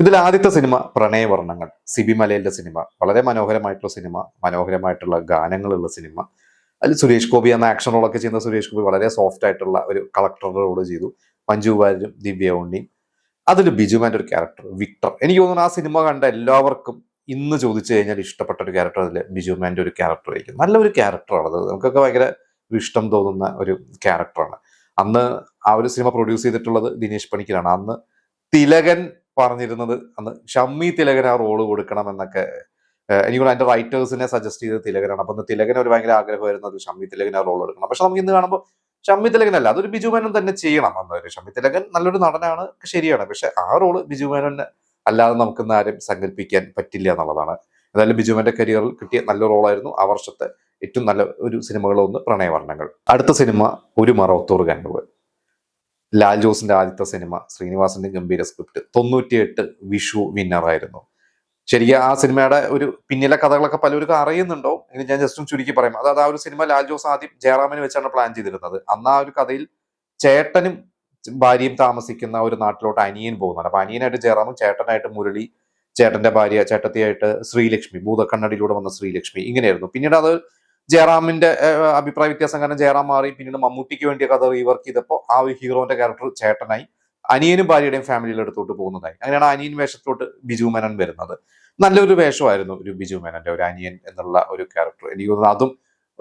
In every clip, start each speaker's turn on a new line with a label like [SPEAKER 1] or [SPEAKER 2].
[SPEAKER 1] ഇതിൽ ആദ്യത്തെ സിനിമ പ്രണയവർണ്ണങ്ങൾ, സിബി മലയിലെ സിനിമ. വളരെ മനോഹരമായിട്ടുള്ള സിനിമ, മനോഹരമായിട്ടുള്ള ഗാനങ്ങളുള്ള സിനിമ. അതിൽ സുരേഷ് ഗോപി എന്ന ആക്ഷൻ റോളൊക്കെ ചെയ്യുന്ന സുരേഷ് ഗോപി വളരെ സോഫ്റ്റ് ആയിട്ടുള്ള ഒരു കളക്ടറുടെ റോള് ചെയ്തു. മഞ്ജു വാര്യരും ദിവ്യ ഉണ്ണിയും. അതിൽ ബിജുമാൻ്റെ ഒരു ക്യാരക്ടർ വിക്ടർ. എനിക്ക് തോന്നുന്നു ആ സിനിമ കണ്ട എല്ലാവർക്കും ഇന്ന് ചോദിച്ചു കഴിഞ്ഞാൽ ഇഷ്ടപ്പെട്ട ഒരു ക്യാരക്ടർ അതിൽ ബിജുമാൻ്റെ ഒരു ക്യാരക്ടർ ആയിരിക്കും. നല്ലൊരു ക്യാരക്ടറാണ് അത്. നമുക്കൊക്കെ ഭയങ്കര ഒരു ഇഷ്ടം തോന്നുന്ന ഒരു ക്യാരക്ടറാണ്. അന്ന് ആ ഒരു സിനിമ പ്രൊഡ്യൂസ് ചെയ്തിട്ടുള്ളത് ദിനേശ് പണിക്കരാണ്. അന്ന് തിലകൻ പറഞ്ഞിരുന്നത്, അന്ന് ഷമ്മി തിലകൻ ആ റോള് കൊടുക്കണം എന്നൊക്കെ എനിക്ക് അതിന്റെ റൈറ്റേഴ്സിനെ സജസ്റ്റ് ചെയ്തത് തിലകനാണ്. അപ്പൊ തിലകൻ ഒരു ഭയങ്കര ആഗ്രഹമായിരുന്നു അത് ഷമ്മി തിലകൻ ആ റോൾ എടുക്കണം. പക്ഷെ നമുക്ക് ഇന്ന് കാണുമ്പോൾ ഷമ്മി തിലകൻ അല്ല, അതൊരു ബിജു മേനോൻ തന്നെ ചെയ്യണം എന്നൊരു. ഷമ്മി തിലകൻ നല്ലൊരു നടനാണ്, ശരിയാണ്. പക്ഷെ ആ റോള് ബിജു മേനോൻ അല്ലാതെ നമുക്കിന്ന് ആരും സങ്കല്പിക്കാൻ പറ്റില്ല എന്നുള്ളതാണ്. എന്തായാലും ബിജുവിന്റെ കരിയറിൽ കിട്ടിയ നല്ല റോളായിരുന്നു. ആ വർഷത്തെ ഏറ്റവും നല്ല ഒരു സിനിമകളൊന്ന് പ്രണയവർണ്ണങ്ങൾ. അടുത്ത സിനിമ ഒരു മറവത്തൂർ കനവ്. ലാൽ ജോസിന്റെ ആദ്യത്തെ സിനിമ, ശ്രീനിവാസന്റെ ഗംഭീര സ്ക്രിപ്റ്റ്, 98 വിഷു വിന്നറായിരുന്നു. ശരിക്കും ആ സിനിമയുടെ ഒരു പിന്നിലെ കഥകളൊക്കെ പലർക്കും അറിയുന്നുണ്ടോ എന്ന് ഞാൻ ജസ്റ്റ് ചുരുക്കി പറയാം. അതായത് ആ ഒരു സിനിമ ലാൽ ജോസ് ആദ്യം ജയറാമിനെ വെച്ചാണ് പ്ലാൻ ചെയ്തിരുന്നത്. അന്ന് ആ ഒരു കഥയിൽ ചേട്ടനും ഭാര്യയും താമസിക്കുന്ന ഒരു നാട്ടിലോട്ട് അനിയൻ പോകുന്നുണ്ട്. അപ്പൊ അനിയനായിട്ട് ജയറാമും ചേട്ടനായിട്ട് മുരളി, ചേട്ടന്റെ ഭാര്യ ചേട്ടത്തിയായിട്ട് ശ്രീലക്ഷ്മി, ഭൂതക്കണ്ണടിയിലൂടെ വന്ന ശ്രീലക്ഷ്മി, ഇങ്ങനെയായിരുന്നു. പിന്നീട് അത് ജയറാമിന്റെ അഭിപ്രായ വ്യത്യാസം കാരണം ജയറാം മാറി. പിന്നീട് മമ്മൂട്ടിക്ക് വേണ്ടിയ കഥ റീവർക്ക് ചെയ്തപ്പോൾ ആ ഒരു ഹീറോന്റെ ക്യാരക്ടർ ചേട്ടനായി, അനിയനും ഭാര്യയുടെയും ഫാമിലിയുടെ അടുത്തോട്ട് പോകുന്നതായി. അങ്ങനെയാണ് അനിയൻ വേഷത്തോട്ട് ബിജു മേനോൻ വരുന്നത്. നല്ലൊരു വേഷമായിരുന്നു ഒരു ബിജു മേനോന്റെ ഒരു അനിയൻ എന്നുള്ള ഒരു ക്യാരക്ടർ. എനിക്ക് തോന്നുന്നു അതും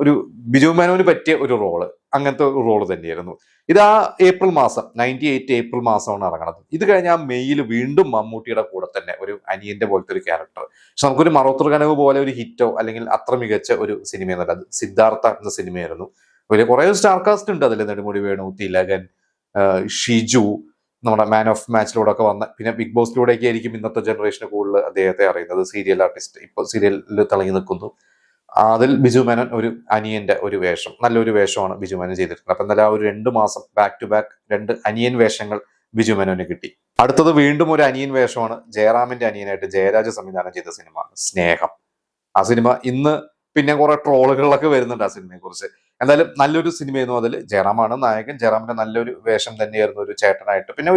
[SPEAKER 1] ഒരു ബിജു മേനോന് പറ്റിയ ഒരു റോള്, അങ്ങനത്തെ ഒരു റോള് തന്നെയായിരുന്നു. ഇത് ആ ഏപ്രിൽ മാസം, 98 ഏപ്രിൽ മാസമാണ് ഇറങ്ങുന്നത്. ഇത് കഴിഞ്ഞ ആ മെയ്യിൽ വീണ്ടും മമ്മൂട്ടിയുടെ കൂടെ തന്നെ ഒരു അനിയന്റെ പോലത്തെ ഒരു ക്യാരക്ടർ. പക്ഷെ നമുക്കൊരു മറവത്തൂർ കനവ് പോലെ ഒരു ഹിറ്റോ അല്ലെങ്കിൽ അത്ര മികച്ച ഒരു സിനിമയൊന്നുമല്ല. അത് സിദ്ധാർത്ഥ എന്ന സിനിമയായിരുന്നു. വലിയ കുറെ സ്റ്റാർ കാസ്റ്റ് ഉണ്ട് അതിൽ. നെടുമുടി വേണു, തിലകൻ, ഷിജു, നമ്മുടെ മാൻ ഓഫ് മാച്ചിലൂടെ ഒക്കെ വന്ന, പിന്നെ ബിഗ് ബോസിലൂടെയൊക്കെ ആയിരിക്കും ഇന്നത്തെ ജനറേഷന് കൂടുതൽ അദ്ദേഹത്തെ അറിയുന്നത്. സീരിയൽ ആർട്ടിസ്റ്റ്, ഇപ്പൊ സീരിയലിൽ തിളങ്ങി നിൽക്കുന്നു. അതിൽ ബിജു മേനോൻ ഒരു അനിയന്റെ ഒരു വേഷം, നല്ലൊരു വേഷമാണ് ബിജു മേനോൻ ചെയ്തിട്ടുള്ളത്. അപ്പൊ എന്തായാലും ആ ഒരു 2 മാസം ബാക്ക് ടു ബാക്ക് 2 അനിയൻ വേഷങ്ങൾ ബിജു മേനോന് കിട്ടി. അടുത്തത് വീണ്ടും ഒരു അനിയൻ വേഷമാണ്. ജയറാമിന്റെ അനിയനായിട്ട് ജയരാജ് സംവിധാനം ചെയ്ത സിനിമ സ്നേഹം. ആ സിനിമ ഇന്ന് പിന്നെ കുറെ ട്രോളുകളിലൊക്കെ വരുന്നുണ്ട് ആ സിനിമയെ കുറിച്ച്. എന്തായാലും നല്ലൊരു സിനിമയായിരുന്നു. അതിൽ ജയറാമാണ് നായകൻ. ജയറാമിന്റെ നല്ലൊരു വേഷം തന്നെയായിരുന്നു ഒരു ചേട്ടനായിട്ട്. പിന്നെ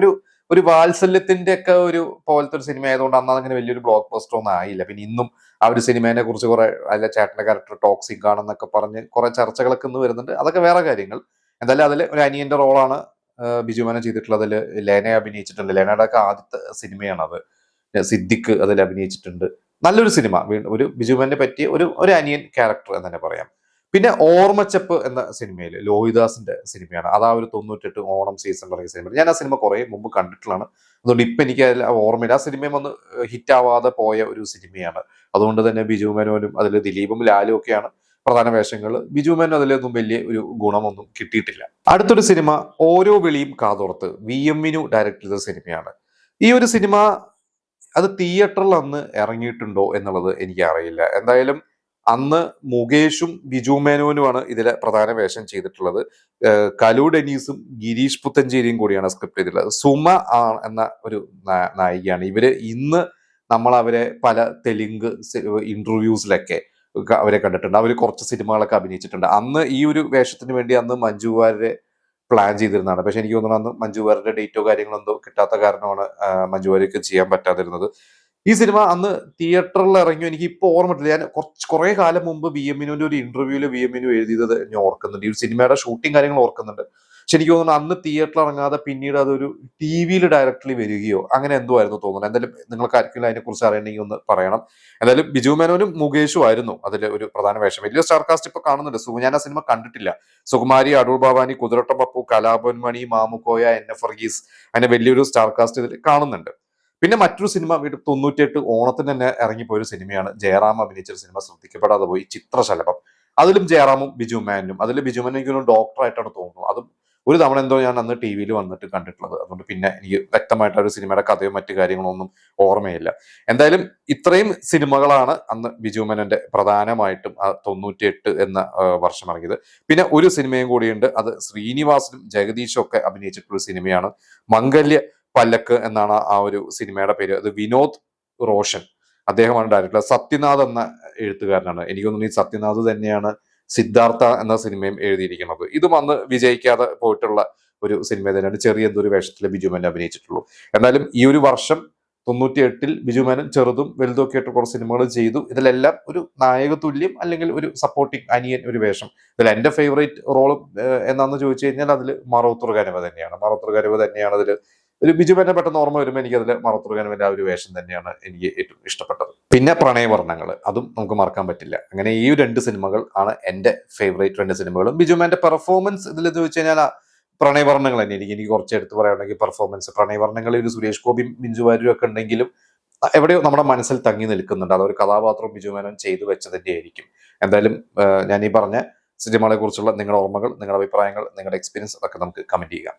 [SPEAKER 1] ഒരു വാത്സല്യത്തിന്റെ ഒക്കെ ഒരു പോലത്തെ ഒരു സിനിമ ആയതുകൊണ്ട് അന്ന് അങ്ങനെ വലിയൊരു ബ്ലോക്ക് ബസ്റ്റർ ഒന്നും ആയില്ല. പിന്നെ ഇന്നും ആ ഒരു സിനിമയെ കുറിച്ച് കുറെ, അതിലെ ചേട്ടന്റെ ക്യാരക്ടർ ടോക്സിക് ആണെന്നൊക്കെ പറഞ്ഞ് കുറെ ചർച്ചകളൊക്കെ ഇന്ന് വരുന്നുണ്ട്. അതൊക്കെ വേറെ കാര്യങ്ങൾ. എന്തായാലും അതിൽ ഒരു അനിയന്റെ റോളാണ് ബിജു മേനോൻ ചെയ്തിട്ടുള്ളത്. അതിൽ ലേന അഭിനയിച്ചിട്ടുണ്ട്. ലേനയുടെ ഒക്കെ ആദ്യത്തെ സിനിമയാണ് അത്. സിദ്ദിഖ് അതിൽ അഭിനയിച്ചിട്ടുണ്ട്. നല്ലൊരു സിനിമ. ഒരു ബിജുമേനെ പറ്റിയ ഒരു അനിയൻ ക്യാരക്ടർ എന്ന് തന്നെ പറയാം. പിന്നെ ഓർമ്മച്ചപ്പ് എന്ന സിനിമയിൽ ലോഹിദാസിന്റെ സിനിമയാണ്. അതാ ഒരു 98 ഓണം സീസൺ ഇറങ്ങിയ സിനിമ. ഞാൻ ആ സിനിമ കുറെ മുമ്പ് കണ്ടിട്ടുള്ളതാണ്. അതുകൊണ്ട് ഇപ്പൊ എനിക്ക് അതിൽ ഓർമ്മയില്ല. ആ സിനിമയും ഒന്ന് ഹിറ്റ് ആവാതെ പോയ ഒരു സിനിമയാണ്. അതുകൊണ്ട് തന്നെ ബിജു മേനോനും അതിൽ ദിലീപും ലാലും ഒക്കെയാണ് പ്രധാന വേഷങ്ങൾ. ബിജു മേനോൻ അതിലൊന്നും വലിയ ഒരു ഗുണമൊന്നും കിട്ടിയിട്ടില്ല. അടുത്തൊരു സിനിമ ഓരോ വിളിയും കാതോർത്ത്, VM വിനു ഡയറക്ട് ചെയ്ത സിനിമയാണ്. ഈ ഒരു സിനിമ അത് തിയേറ്ററിൽ അന്ന് ഇറങ്ങിയിട്ടുണ്ടോ എന്നുള്ളത് എനിക്ക് അറിയില്ല. എന്തായാലും അന്ന് മുകേഷും ബിജു മേനോനുമാണ് ഇതിലെ പ്രധാന വേഷം ചെയ്തിട്ടുള്ളത്. കലു ഡെനീസും ഗിരീഷ് പുത്തഞ്ചേരിയും കൂടിയാണ് സ്ക്രിപ്റ്റ് ചെയ്തിട്ടുള്ളത്. സുമ എന്ന ഒരു നായികയാണ്. ഇവര് ഇന്ന് നമ്മൾ അവരെ പല തെലുങ്ക് ഇന്റർവ്യൂസിലൊക്കെ അവരെ കണ്ടിട്ടുണ്ട്. അവർ കുറച്ച് സിനിമകളൊക്കെ അഭിനയിച്ചിട്ടുണ്ട്. അന്ന് ഈ ഒരു വേഷത്തിന് വേണ്ടി അന്ന് മഞ്ജു വാര്യരെ പ്ലാൻ ചെയ്തിരുന്നതാണ്. പക്ഷെ എനിക്ക് തോന്നുന്നു അന്ന് മഞ്ജു വാര്യരുടെ ഡേറ്റോ കാര്യങ്ങളോ എന്തോ കിട്ടാത്ത കാരണമാണ് മഞ്ജു വാര്യർക്ക് ചെയ്യാൻ പറ്റാതിരുന്നത്. ഈ സിനിമ അന്ന് തിയേറ്ററിൽ ഇറങ്ങി എനിക്ക് ഇപ്പോൾ ഓർമ്മയിട്ടില്ല. ഞാൻ കുറെ കാലം മുമ്പ് VM വിനുവിന്റെ ഒരു ഇന്റർവ്യൂല് VM വിനു എഴുതിയത് ഞാൻ ഓർക്കുന്നുണ്ട്. ഈ സിനിമയുടെ ഷൂട്ടിംഗ് കാര്യങ്ങൾ ഓർക്കുന്നുണ്ട്. പക്ഷെ എനിക്ക് തോന്നുന്നു അന്ന് തിയേറ്ററിൽ ഇറങ്ങാതെ പിന്നീട് അതൊരു TV ഡയറക്ടലി വരികയോ അങ്ങനെ എന്തോ ആയിരുന്നു തോന്നുന്നത്. എന്തായാലും നിങ്ങൾക്ക് ആർക്കെങ്കിലും അതിനെ കുറിച്ച് അറിയണമെങ്കിൽ ഒന്ന് പറയണം. എന്തായാലും ബിജു മേനോനും മുകേഷും ആയിരുന്നു അതിൽ ഒരു പ്രധാന വേഷം. വലിയ സ്റ്റാർ കാസ്റ്റ് ഇപ്പൊ കാണുന്നുണ്ട്. ഞാൻ ആ സിനിമ കണ്ടിട്ടില്ല. സുകുമാരി, അടൂർ ഭവാനി, കുതിരട്ടം പപ്പു, കലാഭവൻ മണി, മാമുക്കോയ, NF വർഗീസ്, അങ്ങനെ വലിയൊരു സ്റ്റാർ കാസ്റ്റ് ഇതിൽ കാണുന്നുണ്ട്. പിന്നെ മറ്റൊരു സിനിമ 98 ഓണത്തിന് തന്നെ ഇറങ്ങിപ്പോയ ഒരു സിനിമയാണ്. ജയറാം അഭിനയിച്ചൊരു സിനിമ ശ്രദ്ധിക്കപ്പെടാതെ പോയി, ചിത്രശലഭം. അതിലും ജയറാമും ബിജു മേനോനും. അതിൽ ബിജു മേനോൻ എനിക്കൊരു ഡോക്ടറായിട്ടാണ് തോന്നുന്നത്. അതും ഒരു തവണ എന്തോ ഞാൻ അന്ന് TV വന്നിട്ട് കണ്ടിട്ടുള്ളത്. അതുകൊണ്ട് പിന്നെ എനിക്ക് വ്യക്തമായിട്ട് ഒരു സിനിമയുടെ കഥയോ മറ്റു കാര്യങ്ങളൊന്നും ഓർമ്മയില്ല. എന്തായാലും ഇത്രയും സിനിമകളാണ് അന്ന് ബിജു മേനോന്റെ പ്രധാനമായിട്ടും 98 എന്ന വർഷം ഇറങ്ങിയത്. പിന്നെ ഒരു സിനിമയും കൂടിയുണ്ട്. അത് ശ്രീനിവാസനും ജഗദീഷും ഒക്കെ അഭിനയിച്ചിട്ടുള്ള സിനിമയാണ്. മംഗല്യ പല്ലക്ക് എന്നാണ് ആ ഒരു സിനിമയുടെ പേര്. അത് വിനോദ് റോഷൻ അദ്ദേഹമാണ് ഡയറക്ടർ. സത്യനാഥ് എന്ന എഴുത്തുകാരനാണ്. എനിക്ക് തോന്നുന്നു ഈ സത്യനാഥ് തന്നെയാണ് സിദ്ധാർത്ഥ എന്ന സിനിമയും എഴുതിയിരിക്കുന്നത്. ഇതും അന്ന് വിജയിക്കാതെ പോയിട്ടുള്ള ഒരു സിനിമ തന്നെയാണ്. ചെറിയ എന്തൊരു വേഷത്തിൽ ബിജു മേനോൻ അഭിനയിച്ചിട്ടുള്ളൂ. എന്നാലും ഈ ഒരു വർഷം 98-ൽ ബിജു മേനോൻ ചെറുതും വലുതും ഒക്കെ ആയിട്ട് കുറച്ച് സിനിമകൾ ചെയ്തു. ഇതിലെല്ലാം ഒരു നായക തുല്യം അല്ലെങ്കിൽ ഒരു സപ്പോർട്ടിങ് അനിയൻ ഒരു വേഷം. ഇതിൽ എന്റെ ഫേവറേറ്റ് റോളും എന്താണെന്ന് ചോദിച്ചു കഴിഞ്ഞാൽ അതിൽ മറവത്തൂർ കനുവ തന്നെയാണ്. മറവത്തൂർ കനുവ തന്നെയാണ് അതിൽ ഒരു ബിജു മേനോൻ പെട്ടെന്ന് ഓർമ്മ വരുമ്പോൾ എനിക്ക് അതിൽ മറവത്തൂർ കനുവിന്റെ ആ ഒരു വേഷം തന്നെയാണ് എനിക്ക് ഏറ്റവും ഇഷ്ടപ്പെട്ടത്. പിന്നെ പ്രണയവർണ്ണങ്ങൾ, അതും നമുക്ക് മറക്കാൻ പറ്റില്ല. അങ്ങനെ ഈ 2 സിനിമകൾ ആണ് എന്റെ ഫേവറേറ്റ് 2 സിനിമകളും. ബിജു മേനോന്റെ പെർഫോമൻസ് ഇതിൽ ചോദിച്ചു കഴിഞ്ഞാൽ പ്രണയവർണ്ണങ്ങൾ തന്നെ എനിക്ക് കുറച്ച് എടുത്ത് പറയുകയാണെങ്കിൽ പെർഫോമൻസ് പ്രണയവർണ്ണങ്ങളിൽ ഒരു സുരേഷ് ഗോപിയും ബിഞ്ചു വാര്യരും ഒക്കെ ഉണ്ടെങ്കിലും എവിടെയോ നമ്മുടെ മനസ്സിൽ തങ്ങി നിൽക്കുന്നുണ്ട്. അതൊരു കഥാപാത്രം ബിജു മേനോൻ ചെയ്തു വെച്ചതിന്റെ ആയിരിക്കും. എന്തായാലും ഞാൻ ഈ പറഞ്ഞ സിനിമകളെ കുറിച്ചുള്ള നിങ്ങളുടെ ഓർമ്മകൾ, നിങ്ങളുടെ അഭിപ്രായങ്ങൾ, നിങ്ങളുടെ എക്സ്പീരിയൻസ് ഒക്കെ നമുക്ക് കമന്റ് ചെയ്യാം.